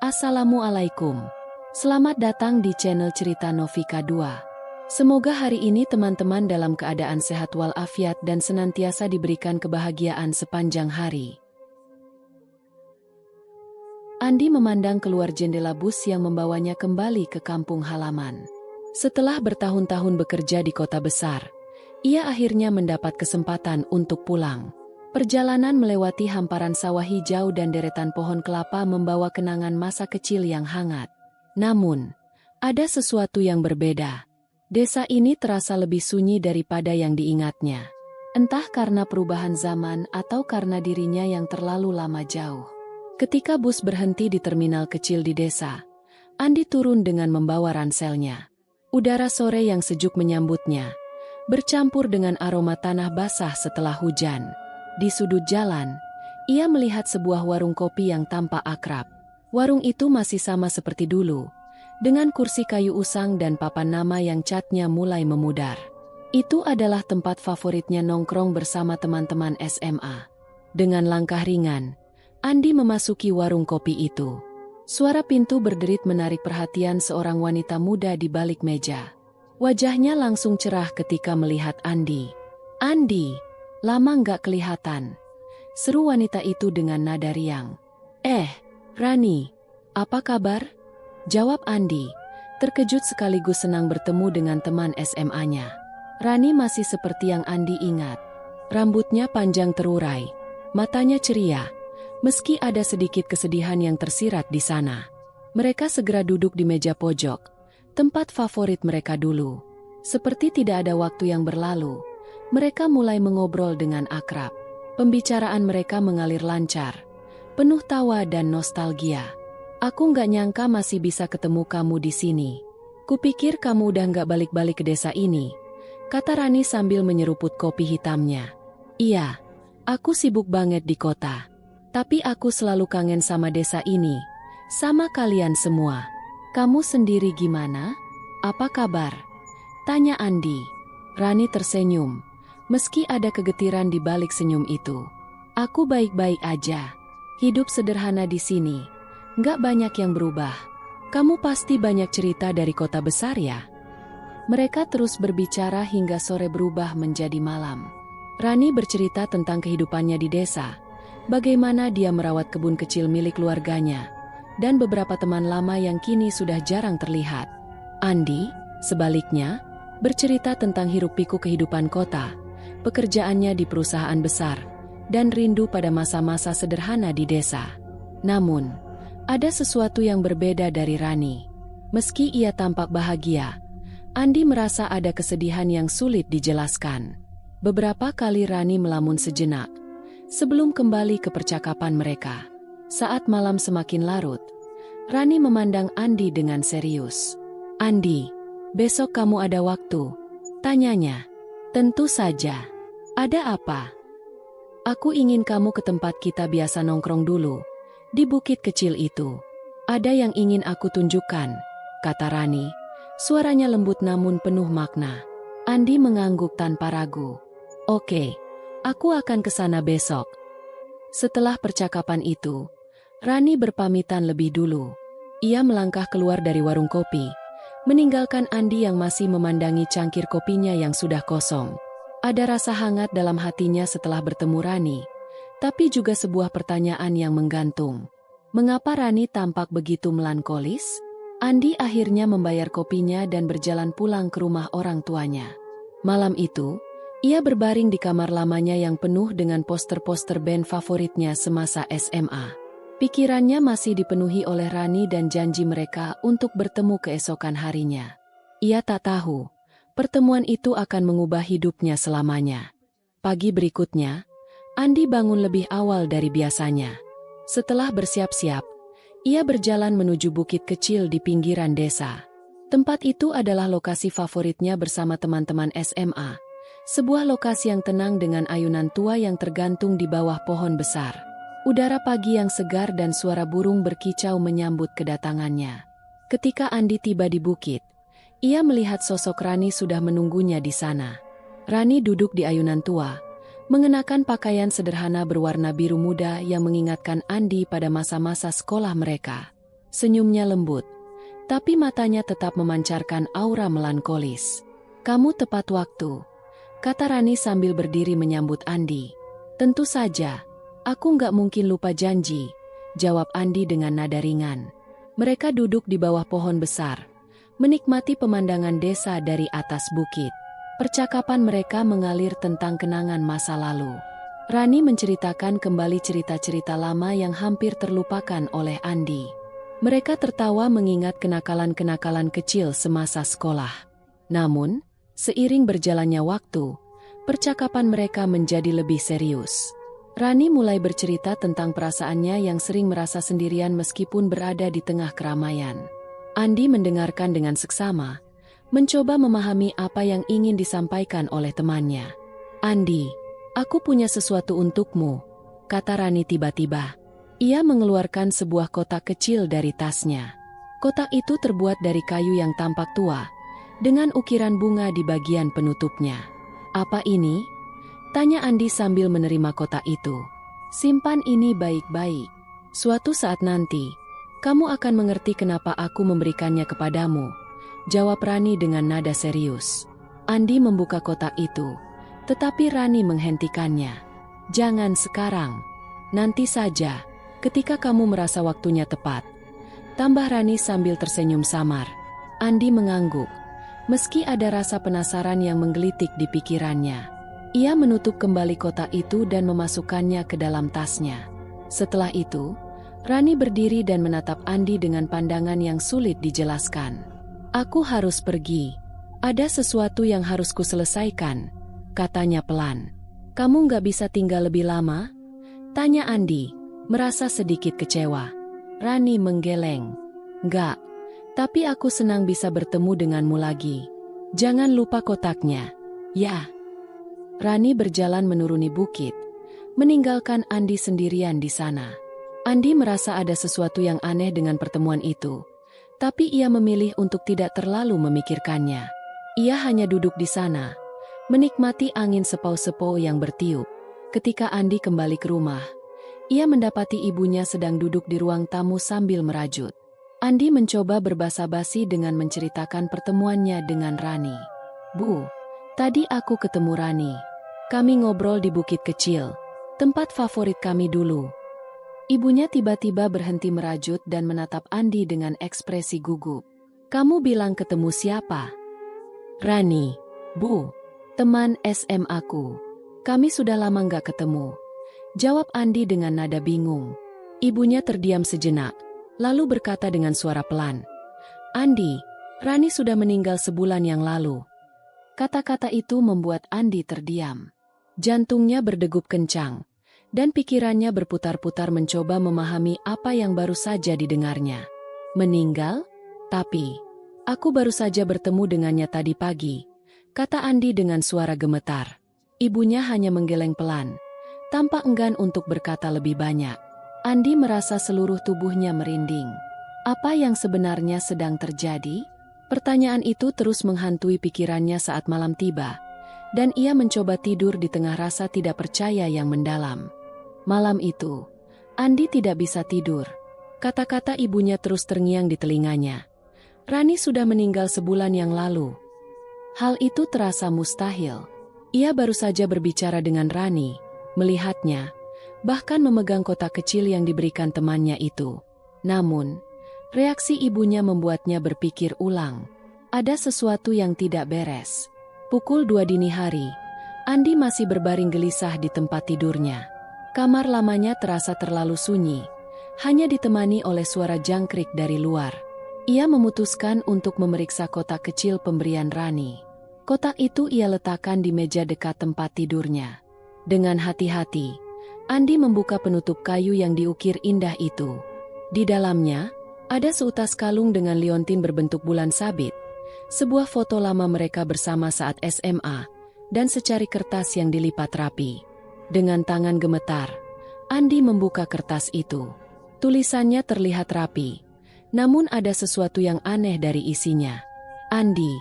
Assalamualaikum. Selamat datang di channel Cerita Novika 2. Semoga hari ini teman-teman dalam keadaan sehat walafiat dan senantiasa diberikan kebahagiaan sepanjang hari. Andi memandang keluar jendela bus yang membawanya kembali ke kampung halaman. Setelah bertahun-tahun bekerja di kota besar, ia akhirnya mendapat kesempatan untuk pulang. Perjalanan melewati hamparan sawah hijau dan deretan pohon kelapa membawa kenangan masa kecil yang hangat. Namun, ada sesuatu yang berbeda. Desa ini terasa lebih sunyi daripada yang diingatnya. Entah karena perubahan zaman atau karena dirinya yang terlalu lama jauh. Ketika bus berhenti di terminal kecil di desa, Andi turun dengan membawa ranselnya. Udara sore yang sejuk menyambutnya, bercampur dengan aroma tanah basah setelah hujan. Di sudut jalan, ia melihat sebuah warung kopi yang tampak akrab. Warung itu masih sama seperti dulu, dengan kursi kayu usang dan papan nama yang catnya mulai memudar. Itu adalah tempat favoritnya nongkrong bersama teman-teman SMA. Dengan langkah ringan, Andi memasuki warung kopi itu. Suara pintu berderit menarik perhatian seorang wanita muda di balik meja. Wajahnya langsung cerah ketika melihat Andi. "Andi, lama nggak kelihatan," seru wanita itu dengan nada riang. Rani, apa kabar?" jawab Andi, terkejut sekaligus senang bertemu dengan teman SMA-nya. Rani masih seperti yang Andi ingat. Rambutnya panjang terurai, matanya ceria, meski ada sedikit kesedihan yang tersirat di sana. Mereka segera duduk di meja pojok, tempat favorit mereka dulu. Seperti tidak ada waktu yang berlalu, mereka mulai mengobrol dengan akrab. Pembicaraan mereka mengalir lancar, penuh tawa dan nostalgia. "Aku nggak nyangka masih bisa ketemu kamu di sini. Kupikir kamu udah nggak balik-balik ke desa ini," kata Rani sambil menyeruput kopi hitamnya. "Iya, aku sibuk banget di kota. Tapi aku selalu kangen sama desa ini, sama kalian semua. Kamu sendiri gimana? Apa kabar?" tanya Andi. Rani tersenyum, meski ada kegetiran di balik senyum itu. "Aku baik-baik aja. Hidup sederhana di sini. Nggak banyak yang berubah. Kamu pasti banyak cerita dari kota besar ya?" Mereka terus berbicara hingga sore berubah menjadi malam. Rani bercerita tentang kehidupannya di desa, bagaimana dia merawat kebun kecil milik keluarganya, dan beberapa teman lama yang kini sudah jarang terlihat. Andi, sebaliknya, bercerita tentang hiruk-pikuk kehidupan kota, pekerjaannya di perusahaan besar, dan rindu pada masa-masa sederhana di desa. Namun, ada sesuatu yang berbeda dari Rani. Meski ia tampak bahagia, Andi merasa ada kesedihan yang sulit dijelaskan. Beberapa kali Rani melamun sejenak, sebelum kembali ke percakapan mereka. Saat malam semakin larut, Rani memandang Andi dengan serius. "Andi, besok kamu ada waktu?" tanyanya. "Tentu saja. Ada apa?" "Aku ingin kamu ke tempat kita biasa nongkrong dulu, di bukit kecil itu. Ada yang ingin aku tunjukkan," kata Rani. Suaranya lembut namun penuh makna. Andi mengangguk tanpa ragu. "Oke, aku akan ke sana besok." Setelah percakapan itu, Rani berpamitan lebih dulu. Ia melangkah keluar dari warung kopi, meninggalkan Andi yang masih memandangi cangkir kopinya yang sudah kosong. Ada rasa hangat dalam hatinya setelah bertemu Rani, tapi juga sebuah pertanyaan yang menggantung. Mengapa Rani tampak begitu melankolis? Andi akhirnya membayar kopinya dan berjalan pulang ke rumah orang tuanya. Malam itu, ia berbaring di kamar lamanya yang penuh dengan poster-poster band favoritnya semasa SMA. Pikirannya masih dipenuhi oleh Rani dan janji mereka untuk bertemu keesokan harinya. Ia tak tahu, pertemuan itu akan mengubah hidupnya selamanya. Pagi berikutnya, Andi bangun lebih awal dari biasanya. Setelah bersiap-siap, ia berjalan menuju bukit kecil di pinggiran desa. Tempat itu adalah lokasi favoritnya bersama teman-teman SMA. Sebuah lokasi yang tenang dengan ayunan tua yang tergantung di bawah pohon besar. Udara pagi yang segar dan suara burung berkicau menyambut kedatangannya. Ketika Andi tiba di bukit, ia melihat sosok Rani sudah menunggunya di sana. Rani duduk di ayunan tua, mengenakan pakaian sederhana berwarna biru muda yang mengingatkan Andi pada masa-masa sekolah mereka. Senyumnya lembut, tapi matanya tetap memancarkan aura melankolis. "Kamu tepat waktu," kata Rani sambil berdiri menyambut Andi. "Tentu saja, aku nggak mungkin lupa janji," jawab Andi dengan nada ringan. Mereka duduk di bawah pohon besar, menikmati pemandangan desa dari atas bukit. Percakapan mereka mengalir tentang kenangan masa lalu. Rani menceritakan kembali cerita-cerita lama yang hampir terlupakan oleh Andi. Mereka tertawa mengingat kenakalan-kenakalan kecil semasa sekolah. Namun, seiring berjalannya waktu, percakapan mereka menjadi lebih serius. Rani mulai bercerita tentang perasaannya yang sering merasa sendirian meskipun berada di tengah keramaian. Andi mendengarkan dengan seksama, mencoba memahami apa yang ingin disampaikan oleh temannya. "Andi, aku punya sesuatu untukmu," kata Rani tiba-tiba. Ia mengeluarkan sebuah kotak kecil dari tasnya. Kotak itu terbuat dari kayu yang tampak tua, dengan ukiran bunga di bagian penutupnya. "Apa ini?" tanya Andi sambil menerima kotak itu. "Simpan ini baik-baik. Suatu saat nanti, kamu akan mengerti kenapa aku memberikannya kepadamu," jawab Rani dengan nada serius. Andi membuka kotak itu, tetapi Rani menghentikannya. "Jangan sekarang. Nanti saja, ketika kamu merasa waktunya tepat," tambah Rani sambil tersenyum samar. Andi mengangguk, meski ada rasa penasaran yang menggelitik di pikirannya. Ia menutup kembali kotak itu dan memasukkannya ke dalam tasnya. Setelah itu, Rani berdiri dan menatap Andi dengan pandangan yang sulit dijelaskan. "Aku harus pergi. Ada sesuatu yang harus kuselesaikan," katanya pelan. "Kamu nggak bisa tinggal lebih lama?" tanya Andi, merasa sedikit kecewa. Rani menggeleng. "Nggak, tapi aku senang bisa bertemu denganmu lagi. Jangan lupa kotaknya, ya." Rani berjalan menuruni bukit, meninggalkan Andi sendirian di sana. Andi merasa ada sesuatu yang aneh dengan pertemuan itu, tapi ia memilih untuk tidak terlalu memikirkannya. Ia hanya duduk di sana, menikmati angin sepau-sepau yang bertiup. Ketika Andi kembali ke rumah, ia mendapati ibunya sedang duduk di ruang tamu sambil merajut. Andi mencoba berbasa-basi dengan menceritakan pertemuannya dengan Rani. "Bu, tadi aku ketemu Rani. Kami ngobrol di bukit kecil, tempat favorit kami dulu." Ibunya tiba-tiba berhenti merajut dan menatap Andi dengan ekspresi gugup. "Kamu bilang ketemu siapa?" "Rani, Bu. Teman SMA aku. Kami sudah lama nggak ketemu," jawab Andi dengan nada bingung. Ibunya terdiam sejenak, lalu berkata dengan suara pelan, "Andi, Rani sudah meninggal sebulan yang lalu." Kata-kata itu membuat Andi terdiam. Jantungnya berdegup kencang, dan pikirannya berputar-putar mencoba memahami apa yang baru saja didengarnya. "Meninggal? Tapi, aku baru saja bertemu dengannya tadi pagi," kata Andi dengan suara gemetar. Ibunya hanya menggeleng pelan, tampak enggan untuk berkata lebih banyak. Andi merasa seluruh tubuhnya merinding. Apa yang sebenarnya sedang terjadi? Pertanyaan itu terus menghantui pikirannya saat malam tiba, dan ia mencoba tidur di tengah rasa tidak percaya yang mendalam. Malam itu, Andi tidak bisa tidur. Kata-kata ibunya terus terngiang di telinganya. Rani sudah meninggal sebulan yang lalu. Hal itu terasa mustahil. Ia baru saja berbicara dengan Rani, melihatnya, bahkan memegang kotak kecil yang diberikan temannya itu. Namun, reaksi ibunya membuatnya berpikir ulang. Ada sesuatu yang tidak beres. Pukul 2 dini hari, Andi masih berbaring gelisah di tempat tidurnya. Kamar lamanya terasa terlalu sunyi, hanya ditemani oleh suara jangkrik dari luar. Ia memutuskan untuk memeriksa kotak kecil pemberian Rani. Kotak itu ia letakkan di meja dekat tempat tidurnya. Dengan hati-hati, Andi membuka penutup kayu yang diukir indah itu. Di dalamnya, ada seutas kalung dengan liontin berbentuk bulan sabit, sebuah foto lama mereka bersama saat SMA, dan secari kertas yang dilipat rapi. Dengan tangan gemetar, Andi membuka kertas itu. Tulisannya terlihat rapi, namun ada sesuatu yang aneh dari isinya. "Andi,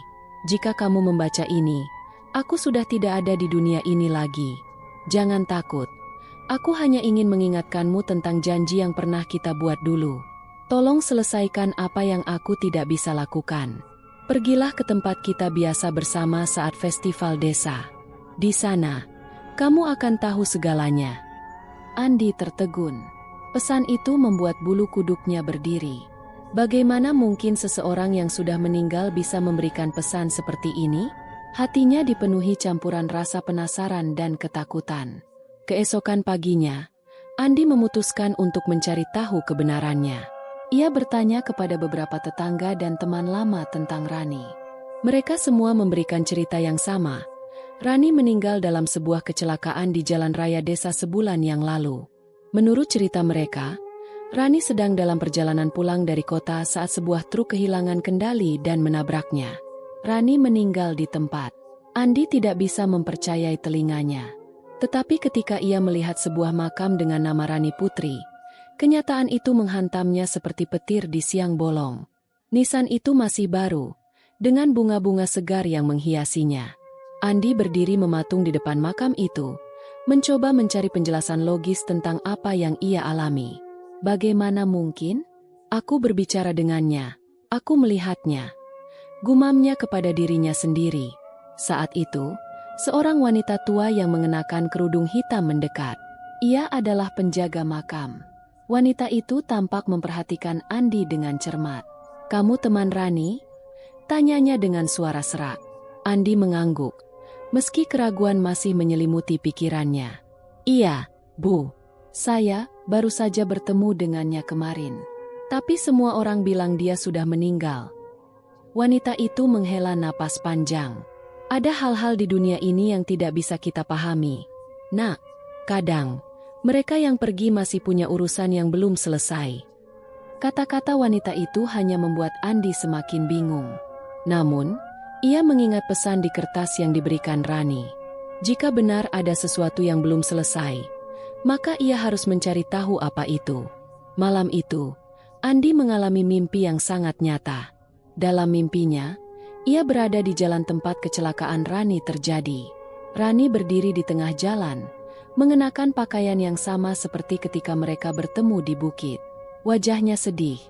jika kamu membaca ini, aku sudah tidak ada di dunia ini lagi. Jangan takut. Aku hanya ingin mengingatkanmu tentang janji yang pernah kita buat dulu. Tolong selesaikan apa yang aku tidak bisa lakukan. Pergilah ke tempat kita biasa bersama saat festival desa. Di sana, kamu akan tahu segalanya. Andi tertegun. Pesan itu membuat bulu kuduknya berdiri. Bagaimana mungkin seseorang yang sudah meninggal bisa memberikan pesan seperti ini? Hatinya dipenuhi campuran rasa penasaran dan ketakutan. Keesokan paginya, Andi memutuskan untuk mencari tahu kebenarannya. Ia bertanya kepada beberapa tetangga dan teman lama tentang Rani. Mereka semua memberikan cerita yang sama. Rani meninggal dalam sebuah kecelakaan di jalan raya desa sebulan yang lalu. Menurut cerita mereka, Rani sedang dalam perjalanan pulang dari kota saat sebuah truk kehilangan kendali dan menabraknya. Rani meninggal di tempat. Andi tidak bisa mempercayai telinganya. Tetapi ketika ia melihat sebuah makam dengan nama Rani Putri, kenyataan itu menghantamnya seperti petir di siang bolong. Nisan itu masih baru, dengan bunga-bunga segar yang menghiasinya. Andi berdiri mematung di depan makam itu, mencoba mencari penjelasan logis tentang apa yang ia alami. Bagaimana mungkin? Aku berbicara dengannya, aku melihatnya. Gumamnya kepada dirinya sendiri. Saat itu, seorang wanita tua yang mengenakan kerudung hitam mendekat. Ia adalah penjaga makam. Wanita itu tampak memperhatikan Andi dengan cermat. "Kamu teman Rani?" tanyanya dengan suara serak. Andi mengangguk, meski keraguan masih menyelimuti pikirannya. "Iya, Bu. Saya baru saja bertemu dengannya kemarin. Tapi semua orang bilang dia sudah meninggal." Wanita itu menghela napas panjang. "Ada hal-hal di dunia ini yang tidak bisa kita pahami. Nak, kadang mereka yang pergi masih punya urusan yang belum selesai." Kata-kata wanita itu hanya membuat Andi semakin bingung. Namun, ia mengingat pesan di kertas yang diberikan Rani. Jika benar ada sesuatu yang belum selesai, maka ia harus mencari tahu apa itu. Malam itu, Andi mengalami mimpi yang sangat nyata. Dalam mimpinya, ia berada di jalan tempat kecelakaan Rani terjadi. Rani berdiri di tengah jalan, mengenakan pakaian yang sama seperti ketika mereka bertemu di bukit. Wajahnya sedih,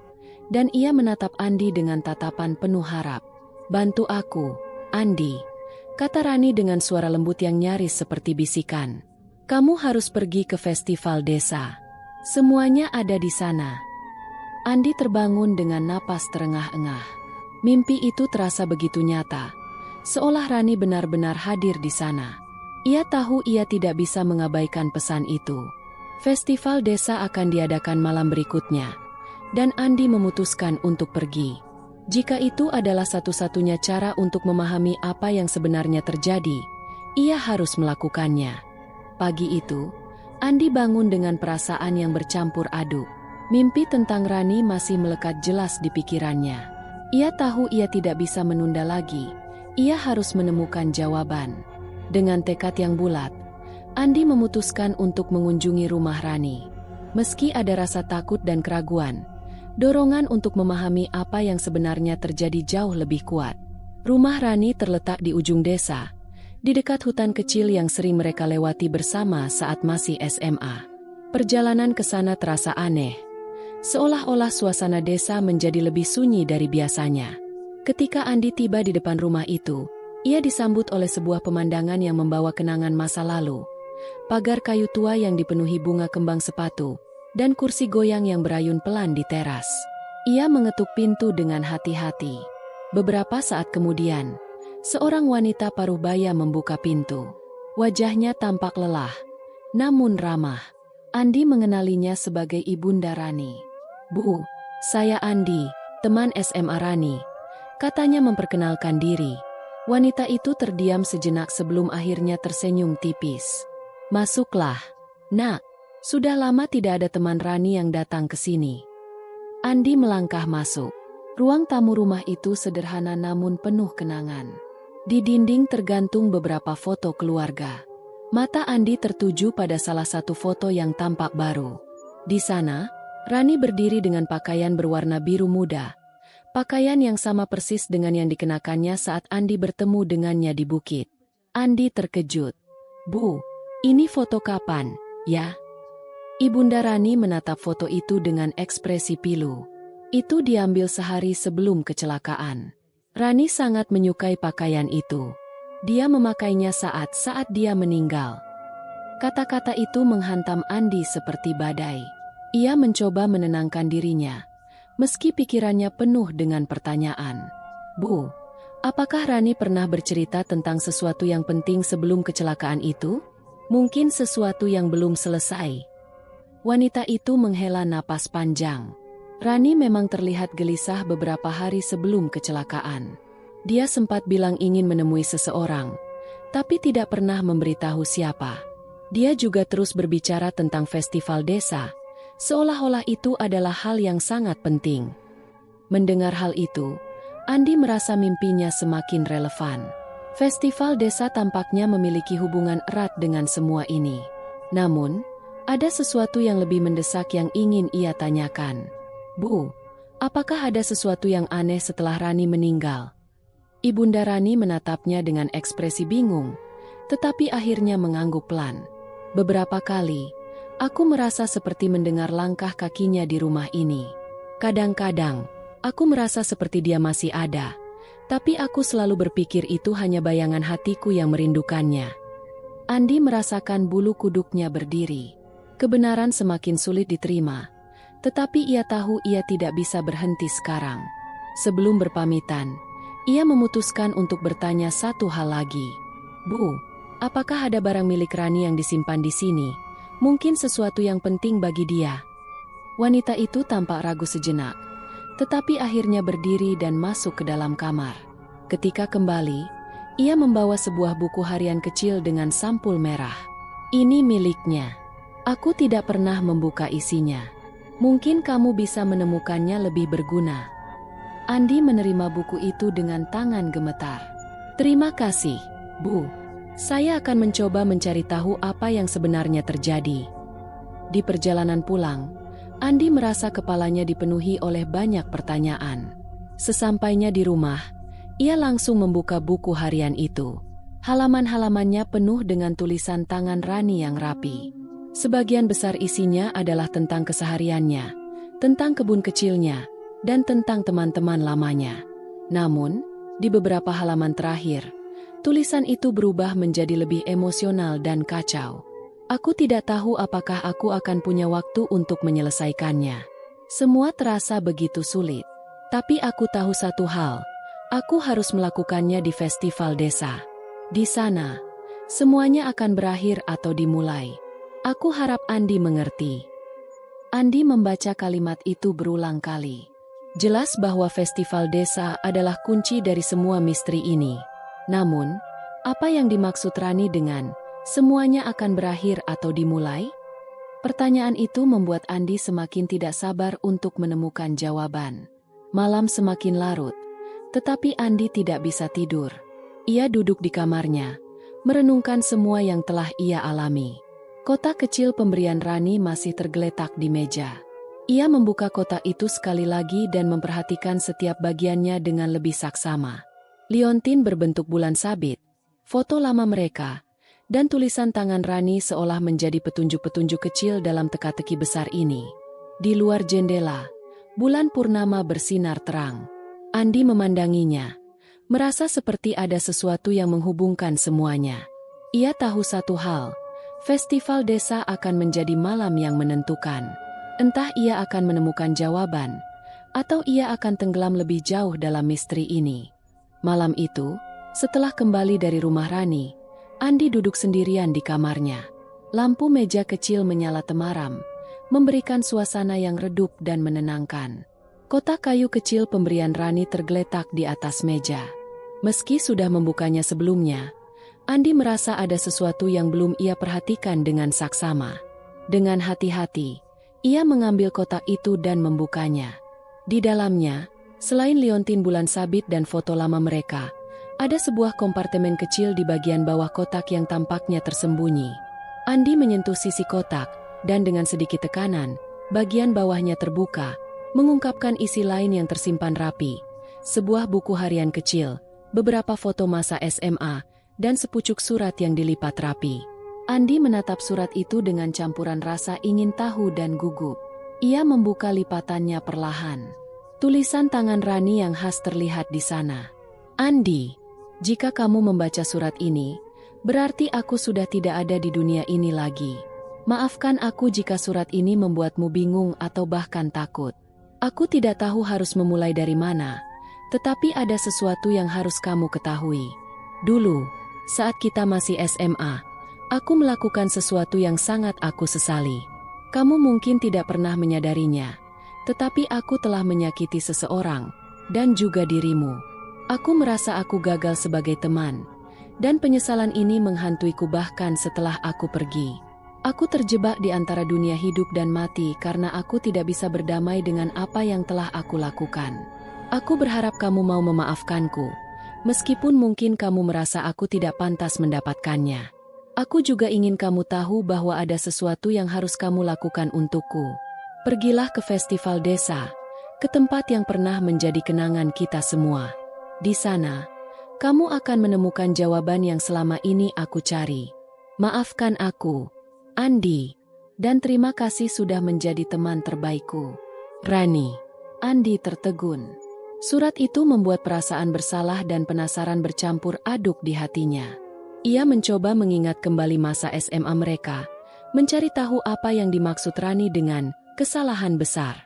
dan ia menatap Andi dengan tatapan penuh harap. "Bantu aku, Andi," kata Rani dengan suara lembut yang nyaris seperti bisikan. "Kamu harus pergi ke festival desa. Semuanya ada di sana." Andi terbangun dengan napas terengah-engah. Mimpi itu terasa begitu nyata, seolah Rani benar-benar hadir di sana. Ia tahu ia tidak bisa mengabaikan pesan itu. Festival desa akan diadakan malam berikutnya, dan Andi memutuskan untuk pergi. Jika itu adalah satu-satunya cara untuk memahami apa yang sebenarnya terjadi, ia harus melakukannya. Pagi itu, Andi bangun dengan perasaan yang bercampur aduk. Mimpi tentang Rani masih melekat jelas di pikirannya. Ia tahu ia tidak bisa menunda lagi. Ia harus menemukan jawaban. Dengan tekad yang bulat, Andi memutuskan untuk mengunjungi rumah Rani. Meski ada rasa takut dan keraguan, dorongan untuk memahami apa yang sebenarnya terjadi jauh lebih kuat. Rumah Rani terletak di ujung desa, di dekat hutan kecil yang sering mereka lewati bersama saat masih SMA. Perjalanan ke sana terasa aneh, seolah-olah suasana desa menjadi lebih sunyi dari biasanya. Ketika Andi tiba di depan rumah itu, ia disambut oleh sebuah pemandangan yang membawa kenangan masa lalu. Pagar kayu tua yang dipenuhi bunga kembang sepatu, dan kursi goyang yang berayun pelan di teras. Ia mengetuk pintu dengan hati-hati. Beberapa saat kemudian, seorang wanita paruh baya membuka pintu. Wajahnya tampak lelah, namun ramah. Andi mengenalinya sebagai Ibunda Rani. "Bu, saya Andi, teman SMA Rani," katanya memperkenalkan diri. Wanita itu terdiam sejenak sebelum akhirnya tersenyum tipis. "Masuklah, Nak. Sudah lama tidak ada teman Rani yang datang ke sini." Andi melangkah masuk. Ruang tamu rumah itu sederhana namun penuh kenangan. Di dinding tergantung beberapa foto keluarga. Mata Andi tertuju pada salah satu foto yang tampak baru. Di sana, Rani berdiri dengan pakaian berwarna biru muda. Pakaian yang sama persis dengan yang dikenakannya saat Andi bertemu dengannya di bukit. Andi terkejut. "Bu, ini foto kapan, ya?" Ibunda Rani menatap foto itu dengan ekspresi pilu. Itu diambil sehari sebelum kecelakaan. Rani sangat menyukai pakaian itu. Dia memakainya saat dia meninggal. Kata-kata itu menghantam Andi seperti badai. Ia mencoba menenangkan dirinya, meski pikirannya penuh dengan pertanyaan. Bu, apakah Rani pernah bercerita tentang sesuatu yang penting sebelum kecelakaan itu? Mungkin sesuatu yang belum selesai. Wanita itu menghela napas panjang. Rani memang terlihat gelisah beberapa hari sebelum kecelakaan. Dia sempat bilang ingin menemui seseorang, tapi tidak pernah memberitahu siapa. Dia juga terus berbicara tentang festival desa, seolah-olah itu adalah hal yang sangat penting. Mendengar hal itu, Andi merasa mimpinya semakin relevan. Festival desa tampaknya memiliki hubungan erat dengan semua ini. Namun, ada sesuatu yang lebih mendesak yang ingin ia tanyakan. Bu, apakah ada sesuatu yang aneh setelah Rani meninggal? Ibunda Rani menatapnya dengan ekspresi bingung, tetapi akhirnya mengangguk pelan. Beberapa kali, aku merasa seperti mendengar langkah kakinya di rumah ini. Kadang-kadang, aku merasa seperti dia masih ada, tapi aku selalu berpikir itu hanya bayangan hatiku yang merindukannya. Andi merasakan bulu kuduknya berdiri. Kebenaran semakin sulit diterima, tetapi ia tahu ia tidak bisa berhenti sekarang. Sebelum berpamitan, ia memutuskan untuk bertanya satu hal lagi. Bu, apakah ada barang milik Rani yang disimpan di sini? Mungkin sesuatu yang penting bagi dia. Wanita itu tampak ragu sejenak, tetapi akhirnya berdiri dan masuk ke dalam kamar. Ketika kembali, ia membawa sebuah buku harian kecil dengan sampul merah. Ini miliknya. Aku tidak pernah membuka isinya. Mungkin kamu bisa menemukannya lebih berguna. Andi menerima buku itu dengan tangan gemetar. Terima kasih, Bu. Saya akan mencoba mencari tahu apa yang sebenarnya terjadi. Di perjalanan pulang, Andi merasa kepalanya dipenuhi oleh banyak pertanyaan. Sesampainya di rumah, ia langsung membuka buku harian itu. Halaman-halamannya penuh dengan tulisan tangan Rani yang rapi. Sebagian besar isinya adalah tentang kesehariannya, tentang kebun kecilnya, dan tentang teman-teman lamanya. Namun, di beberapa halaman terakhir, tulisan itu berubah menjadi lebih emosional dan kacau. Aku tidak tahu apakah aku akan punya waktu untuk menyelesaikannya. Semua terasa begitu sulit. Tapi aku tahu satu hal, aku harus melakukannya di festival desa. Di sana, semuanya akan berakhir atau dimulai. Aku harap Andi mengerti. Andi membaca kalimat itu berulang kali. Jelas bahwa festival desa adalah kunci dari semua misteri ini. Namun, apa yang dimaksud Rani dengan semuanya akan berakhir atau dimulai? Pertanyaan itu membuat Andi semakin tidak sabar untuk menemukan jawaban. Malam semakin larut, tetapi Andi tidak bisa tidur. Ia duduk di kamarnya, merenungkan semua yang telah ia alami. Kotak kecil pemberian Rani masih tergeletak di meja. Ia membuka kotak itu sekali lagi dan memperhatikan setiap bagiannya dengan lebih saksama. Liontin berbentuk bulan sabit, foto lama mereka, dan tulisan tangan Rani seolah menjadi petunjuk-petunjuk kecil dalam teka-teki besar ini. Di luar jendela, bulan purnama bersinar terang. Andi memandanginya, merasa seperti ada sesuatu yang menghubungkan semuanya. Ia tahu satu hal, festival desa akan menjadi malam yang menentukan. Entah ia akan menemukan jawaban, atau ia akan tenggelam lebih jauh dalam misteri ini. Malam itu, setelah kembali dari rumah Rani, Andi duduk sendirian di kamarnya. Lampu meja kecil menyala temaram, memberikan suasana yang redup dan menenangkan. Kotak kayu kecil pemberian Rani tergeletak di atas meja. Meski sudah membukanya sebelumnya, Andi merasa ada sesuatu yang belum ia perhatikan dengan saksama. Dengan hati-hati, ia mengambil kotak itu dan membukanya. Di dalamnya, selain liontin bulan sabit dan foto lama mereka, ada sebuah kompartemen kecil di bagian bawah kotak yang tampaknya tersembunyi. Andi menyentuh sisi kotak, dan dengan sedikit tekanan, bagian bawahnya terbuka, mengungkapkan isi lain yang tersimpan rapi. Sebuah buku harian kecil, beberapa foto masa SMA, dan sepucuk surat yang dilipat rapi. Andi menatap surat itu dengan campuran rasa ingin tahu dan gugup. Ia membuka lipatannya perlahan. Tulisan tangan Rani yang khas terlihat di sana. Andi, jika kamu membaca surat ini, berarti aku sudah tidak ada di dunia ini lagi. Maafkan aku jika surat ini membuatmu bingung atau bahkan takut. Aku tidak tahu harus memulai dari mana, tetapi ada sesuatu yang harus kamu ketahui. Dulu, saat kita masih SMA, aku melakukan sesuatu yang sangat aku sesali. Kamu mungkin tidak pernah menyadarinya, tetapi aku telah menyakiti seseorang, dan juga dirimu. Aku merasa aku gagal sebagai teman, dan penyesalan ini menghantuiku bahkan setelah aku pergi. Aku terjebak di antara dunia hidup dan mati karena aku tidak bisa berdamai dengan apa yang telah aku lakukan. Aku berharap kamu mau memaafkanku, meskipun mungkin kamu merasa aku tidak pantas mendapatkannya. Aku juga ingin kamu tahu bahwa ada sesuatu yang harus kamu lakukan untukku. Pergilah ke festival desa, ke tempat yang pernah menjadi kenangan kita semua. Di sana, kamu akan menemukan jawaban yang selama ini aku cari. Maafkan aku, Andi, dan terima kasih sudah menjadi teman terbaikku. Rani. Andi tertegun. Surat itu membuat perasaan bersalah dan penasaran bercampur aduk di hatinya. Ia mencoba mengingat kembali masa SMA mereka, mencari tahu apa yang dimaksud Rani dengan kesalahan besar.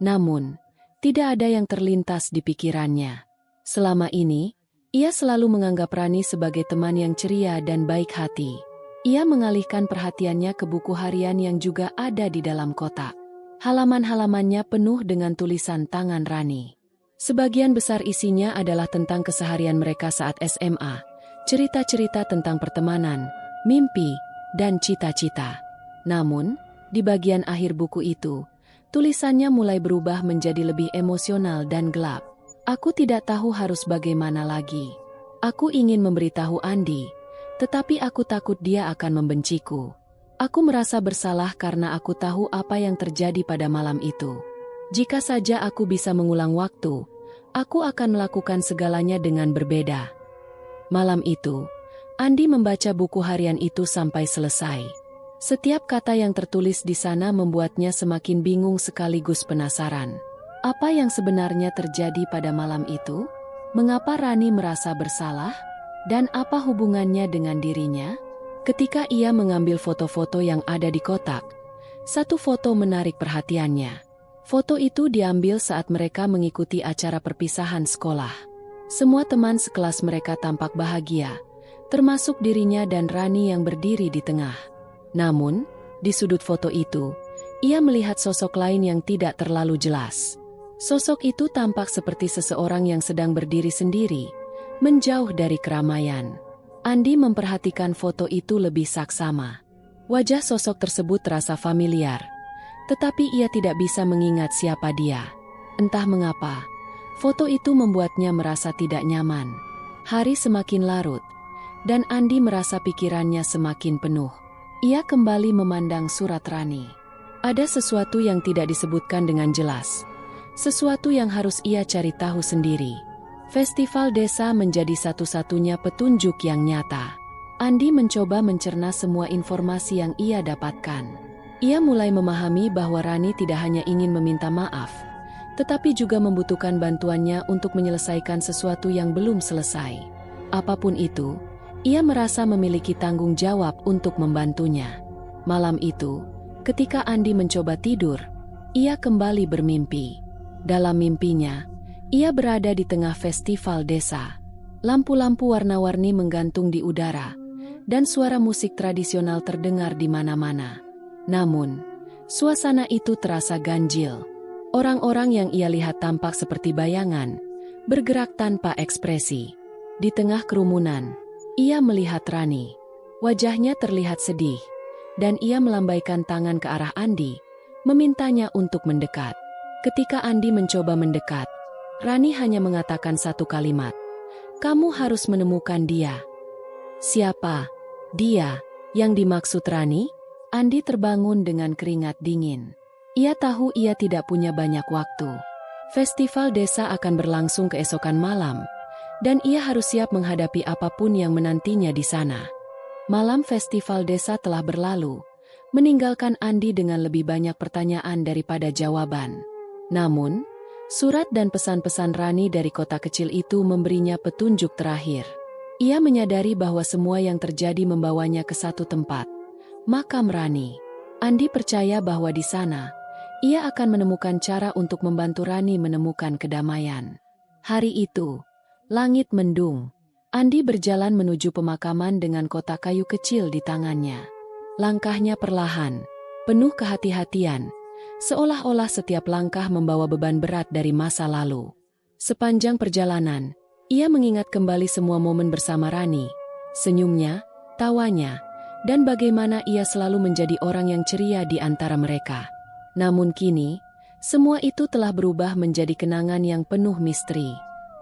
Namun, tidak ada yang terlintas di pikirannya. Selama ini, ia selalu menganggap Rani sebagai teman yang ceria dan baik hati. Ia mengalihkan perhatiannya ke buku harian yang juga ada di dalam kotak. Halaman-halamannya penuh dengan tulisan tangan Rani. Sebagian besar isinya adalah tentang keseharian mereka saat SMA, cerita-cerita tentang pertemanan, mimpi, dan cita-cita. Namun, di bagian akhir buku itu, tulisannya mulai berubah menjadi lebih emosional dan gelap. Aku tidak tahu harus bagaimana lagi. Aku ingin memberitahu Andi, tetapi aku takut dia akan membenciku. Aku merasa bersalah karena aku tahu apa yang terjadi pada malam itu. Jika saja aku bisa mengulang waktu, aku akan melakukan segalanya dengan berbeda. Malam itu, Andi membaca buku harian itu sampai selesai. Setiap kata yang tertulis di sana membuatnya semakin bingung sekaligus penasaran. Apa yang sebenarnya terjadi pada malam itu? Mengapa Rani merasa bersalah? Dan apa hubungannya dengan dirinya? Ketika ia mengambil foto-foto yang ada di kotak, satu foto menarik perhatiannya. Foto itu diambil saat mereka mengikuti acara perpisahan sekolah. Semua teman sekelas mereka tampak bahagia, termasuk dirinya dan Rani yang berdiri di tengah. Namun, di sudut foto itu, ia melihat sosok lain yang tidak terlalu jelas. Sosok itu tampak seperti seseorang yang sedang berdiri sendiri, menjauh dari keramaian. Andi memperhatikan foto itu lebih saksama. Wajah sosok tersebut terasa familiar, tetapi ia tidak bisa mengingat siapa dia. Entah mengapa, foto itu membuatnya merasa tidak nyaman. Hari semakin larut, dan Andi merasa pikirannya semakin penuh. Ia kembali memandang surat Rani. Ada sesuatu yang tidak disebutkan dengan jelas. Sesuatu yang harus ia cari tahu sendiri. Festival desa menjadi satu-satunya petunjuk yang nyata. Andi mencoba mencerna semua informasi yang ia dapatkan. Ia mulai memahami bahwa Rani tidak hanya ingin meminta maaf, tetapi juga membutuhkan bantuannya untuk menyelesaikan sesuatu yang belum selesai. Apapun itu, ia merasa memiliki tanggung jawab untuk membantunya. Malam itu, ketika Andi mencoba tidur, ia kembali bermimpi. Dalam mimpinya, ia berada di tengah festival desa. Lampu-lampu warna-warni menggantung di udara, dan suara musik tradisional terdengar di mana-mana. Namun, suasana itu terasa ganjil. Orang-orang yang ia lihat tampak seperti bayangan, bergerak tanpa ekspresi. Di tengah kerumunan, ia melihat Rani. Wajahnya terlihat sedih, dan ia melambaikan tangan ke arah Andi, memintanya untuk mendekat. Ketika Andi mencoba mendekat, Rani hanya mengatakan satu kalimat, "Kamu harus menemukan dia." Siapa dia yang dimaksud Rani? Andi terbangun dengan keringat dingin. Ia tahu ia tidak punya banyak waktu. Festival desa akan berlangsung keesokan malam, dan ia harus siap menghadapi apapun yang menantinya di sana. Malam festival desa telah berlalu, meninggalkan Andi dengan lebih banyak pertanyaan daripada jawaban. Namun, Surat dan pesan-pesan Rani dari kota kecil itu memberinya petunjuk terakhir. Ia menyadari bahwa semua yang terjadi membawanya ke satu tempat, makam Rani. Andi percaya bahwa di sana, ia akan menemukan cara untuk membantu Rani menemukan kedamaian. Hari itu, langit mendung. Andi berjalan menuju pemakaman dengan kotak kayu kecil di tangannya. Langkahnya perlahan, penuh kehati-hatian, seolah-olah setiap langkah membawa beban berat dari masa lalu. Sepanjang perjalanan, ia mengingat kembali semua momen bersama Rani, senyumnya, tawanya, dan bagaimana ia selalu menjadi orang yang ceria di antara mereka. Namun kini, semua itu telah berubah menjadi kenangan yang penuh misteri.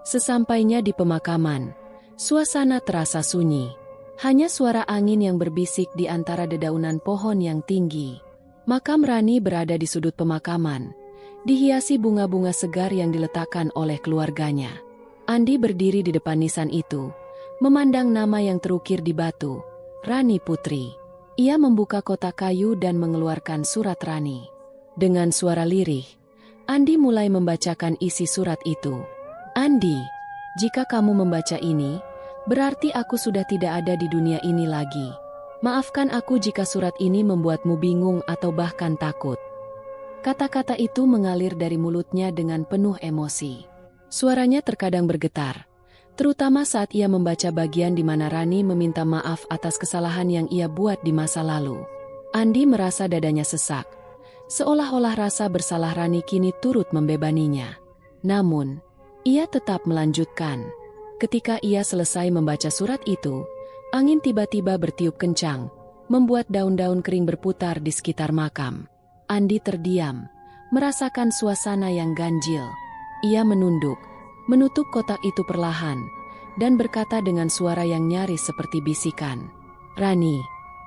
Sesampainya di pemakaman, suasana terasa sunyi. Hanya suara angin yang berbisik di antara dedaunan pohon yang tinggi. Makam Rani berada di sudut pemakaman, dihiasi bunga-bunga segar yang diletakkan oleh keluarganya. Andi berdiri di depan nisan itu, memandang nama yang terukir di batu, Rani Putri. Ia membuka kotak kayu dan mengeluarkan surat Rani. Dengan suara lirih, Andi mulai membacakan isi surat itu. Andi, jika kamu membaca ini, berarti aku sudah tidak ada di dunia ini lagi. Maafkan aku jika surat ini membuatmu bingung atau bahkan takut. Kata-kata itu mengalir dari mulutnya dengan penuh emosi. Suaranya terkadang bergetar, terutama saat ia membaca bagian di mana Rani meminta maaf atas kesalahan yang ia buat di masa lalu. Andi merasa dadanya sesak, seolah-olah rasa bersalah Rani kini turut membebaninya. Namun, ia tetap melanjutkan. Ketika ia selesai membaca surat itu, angin tiba-tiba bertiup kencang, membuat daun-daun kering berputar di sekitar makam. Andi terdiam, merasakan suasana yang ganjil. Ia menunduk, menutup kotak itu perlahan, dan berkata dengan suara yang nyaris seperti bisikan. Rani,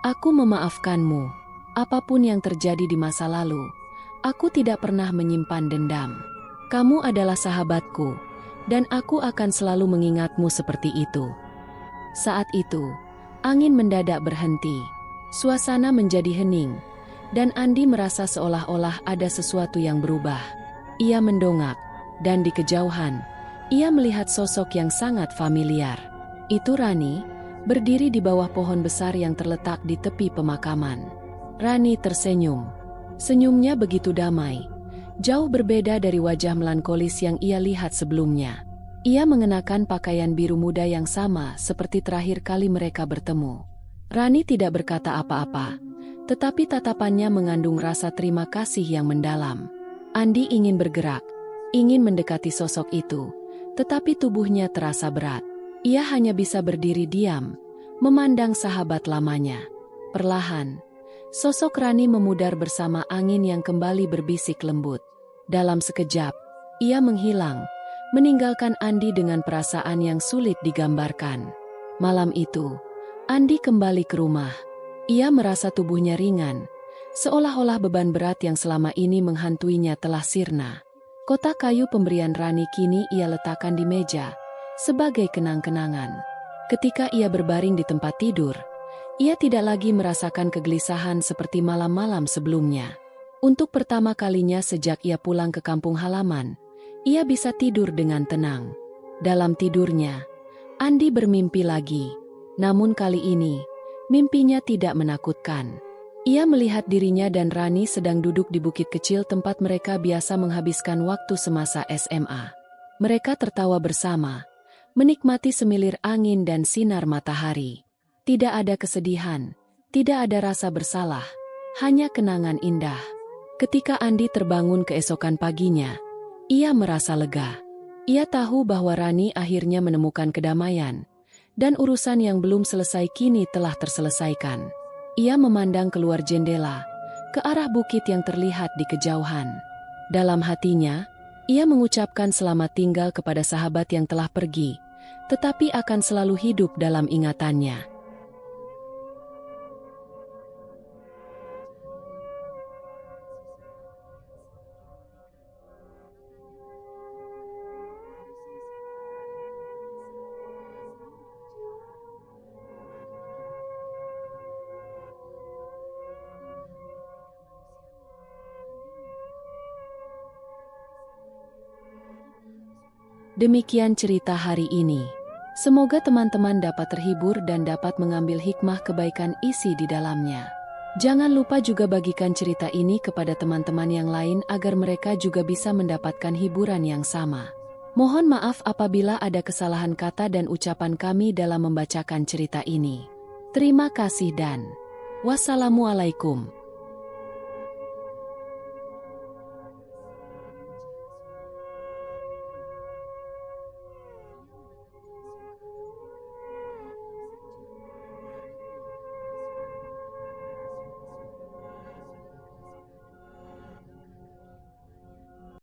aku memaafkanmu. Apapun yang terjadi di masa lalu, aku tidak pernah menyimpan dendam. Kamu adalah sahabatku, dan aku akan selalu mengingatmu seperti itu. Saat itu, angin mendadak berhenti, suasana menjadi hening, dan Andi merasa seolah-olah ada sesuatu yang berubah. Ia mendongak, dan di kejauhan, ia melihat sosok yang sangat familiar. Itu Rani, berdiri di bawah pohon besar yang terletak di tepi pemakaman. Rani tersenyum. Senyumnya begitu damai, jauh berbeda dari wajah melankolis yang ia lihat sebelumnya. Ia mengenakan pakaian biru muda yang sama seperti terakhir kali mereka bertemu. Rani tidak berkata apa-apa, tetapi tatapannya mengandung rasa terima kasih yang mendalam. Andi ingin bergerak, ingin mendekati sosok itu, tetapi tubuhnya terasa berat. Ia hanya bisa berdiri diam, memandang sahabat lamanya. Perlahan, sosok Rani memudar bersama angin yang kembali berbisik lembut. Dalam sekejap, ia menghilang, meninggalkan Andi dengan perasaan yang sulit digambarkan. Malam itu, Andi kembali ke rumah. Ia merasa tubuhnya ringan, seolah-olah beban berat yang selama ini menghantuinya telah sirna. Kotak kayu pemberian Rani kini ia letakkan di meja, sebagai kenang-kenangan. Ketika ia berbaring di tempat tidur, ia tidak lagi merasakan kegelisahan seperti malam-malam sebelumnya. Untuk pertama kalinya sejak ia pulang ke kampung halaman, ia bisa tidur dengan tenang. Dalam tidurnya, Andi bermimpi lagi. Namun kali ini, mimpinya tidak menakutkan. Ia melihat dirinya dan Rani sedang duduk di bukit kecil tempat mereka biasa menghabiskan waktu semasa SMA. Mereka tertawa bersama, menikmati semilir angin dan sinar matahari. Tidak ada kesedihan, tidak ada rasa bersalah, hanya kenangan indah. Ketika Andi terbangun keesokan paginya, ia merasa lega. Ia tahu bahwa Rani akhirnya menemukan kedamaian, dan urusan yang belum selesai kini telah terselesaikan. Ia memandang keluar jendela, ke arah bukit yang terlihat di kejauhan. Dalam hatinya, ia mengucapkan selamat tinggal kepada sahabat yang telah pergi, tetapi akan selalu hidup dalam ingatannya. Demikian cerita hari ini. Semoga teman-teman dapat terhibur dan dapat mengambil hikmah kebaikan isi di dalamnya. Jangan lupa juga bagikan cerita ini kepada teman-teman yang lain agar mereka juga bisa mendapatkan hiburan yang sama. Mohon maaf apabila ada kesalahan kata dan ucapan kami dalam membacakan cerita ini. Terima kasih dan wassalamualaikum.